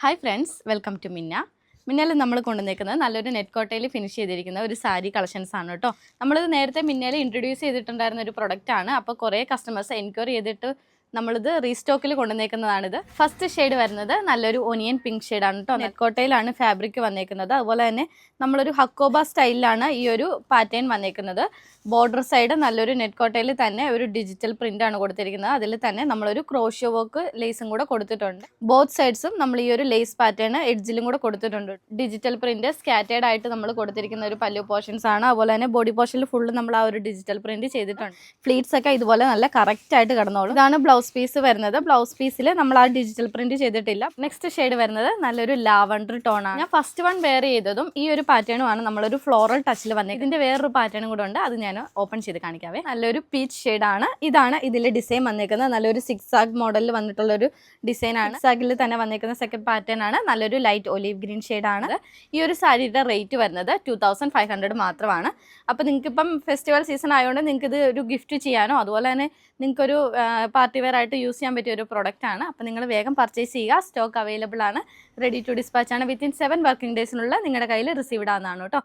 Hi friends, welcome to മിന്ന. മിന്നയിൽ നമ്മൾ കൊണ്ടുവന്നേക്കുന്നത് നല്ലൊരു നെറ്റ് കോട്ടയിൽ ഫിനിഷ് ചെയ്തിരിക്കുന്ന ഒരു സാരി കളക്ഷൻസ് ആണ് കേട്ടോ. നമ്മളിത് നേരത്തെ മിന്നയിൽ ഇൻട്രൊഡ്യൂസ് ചെയ്തിട്ടുണ്ടായിരുന്ന ഒരു പ്രൊഡക്റ്റ് ആണ്. അപ്പോൾ കുറേ കസ്റ്റമേഴ്സ് എൻക്വയറി ചെയ്തിട്ട് നമ്മളിത് റീസ്റ്റോക്കിൽ കൊണ്ടുവന്നേക്കുന്നതാണിത്. ഫസ്റ്റ് ഷെയ്ഡ് വരുന്നത് നല്ലൊരു ഒനിയൻ പിങ്ക് ഷെയ്ഡാണ് കേട്ടോ. നെറ്റ് കോട്ടയിലാണ് ഫാബ്രിക് വന്നേക്കുന്നത്. അതുപോലെ തന്നെ നമ്മളൊരു ഹക്കോബ സ്റ്റൈലിലാണ് ഈ ഒരു പാറ്റേൺ വന്നേക്കുന്നത്. ബോർഡർ സൈഡ് നല്ലൊരു നെറ്റ് കോട്ടയിൽ തന്നെ ഒരു ഡിജിറ്റൽ പ്രിന്റ് ആണ് കൊടുത്തിരിക്കുന്നത്. അതിൽ തന്നെ നമ്മളൊരു ക്രോഷ്യോ വർക്ക് ലേസും കൂടെ കൊടുത്തിട്ടുണ്ട്. ബോത്ത് സൈഡ്സും നമ്മൾ ഈ ഒരു ലേസ് പാറ്റേൺ എഡ്ജിലും കൂടെ കൊടുത്തിട്ടുണ്ട്. ഡിജിറ്റൽ പ്രിന്റ് സ്കാറ്റേഡ് ആയിട്ട് നമ്മൾ കൊടുത്തിരിക്കുന്ന ഒരു പല്ലു പോർഷൻസ് ആണ്. അതുപോലെ തന്നെ ബോഡി പോർഷനിൽ ഫുള്ള് നമ്മൾ ആ ഒരു ഡിജിറ്റൽ പ്രിന്റ് ചെയ്തിട്ടുണ്ട്. ഫ്ലീറ്റ്സ് ഒക്കെ ഇതുപോലെ നല്ല കറക്റ്റ് ആയിട്ട് കിടന്നോളൂ. ഇതാണ് ബ്ലൗസ് പീസ് വരുന്നത്. ബ്ലൗസ് പീസിൽ നമ്മൾ ആ ഡിജിറ്റൽ പ്രിന്റ് ചെയ്തിട്ടില്ല. നെക്സ്റ്റ് ഷെയ്ഡ് വരുന്നത് നല്ലൊരു ലാവണ്ടർ ടോൺ ആണ്. ഞാൻ ഫസ്റ്റ് വൺ വെയർ ചെയ്തതും ഈ ഒരു പാറ്റേണുമാണ് നമ്മളൊരു ഫ്ലോറൽ ടച്ചിൽ വന്നത്. ഇതിന്റെ വേറൊരു പാറ്റേണും കൂടെ ഉണ്ട്, അത് ഞാൻ ഓപ്പൺ ചെയ്ത് കാണിക്കാവേ. നല്ലൊരു പീച്ച് ഷെയ്ഡാണ്. ഇതാണ് ഇതിലെ ഡിസൈൻ വന്നേക്കുന്നത്. നല്ലൊരു സിക്സ് ആഗ് മോഡലിൽ വന്നിട്ടുള്ള ഒരു ഡിസൈൻ ആണ്. സാഗിൽ തന്നെ വന്നേക്കുന്ന സെക്കൻഡ് പാറ്റേൺ ആണ്. നല്ലൊരു ലൈറ്റ് ഒലീവ് ഗ്രീൻ ഷെയ്ഡാണ്. ഈ ഒരു സാരിയുടെ റേറ്റ് വരുന്നത് 2500 മാത്രമാണ്. അപ്പോൾ നിങ്ങൾക്ക് ഇപ്പം ഫെസ്റ്റിവൽ സീസൺ ആയതുകൊണ്ട് നിങ്ങൾക്ക് ഇത് ഒരു ഗിഫ്റ്റ് ചെയ്യാനോ അതുപോലെ തന്നെ നിങ്ങൾക്കൊരു പാർട്ടി വെയർ ആയിട്ട് യൂസ് ചെയ്യാൻ പറ്റിയ ഒരു പ്രൊഡക്റ്റ് ആണ്. അപ്പോൾ നിങ്ങൾ വേഗം പർച്ചേസ് ചെയ്യുക. സ്റ്റോക്ക് അവൈലബിൾ ആണ്. റെഡി ടു ഡിസ്പാച്ച് ആണ്. വിത്തിൻ 7 വർക്കിംഗ് ഡേയ്സിനുള്ള നിങ്ങളുടെ കയ്യിൽ റിസീവ്ഡ് ആവുന്നതാണ് കേട്ടോ.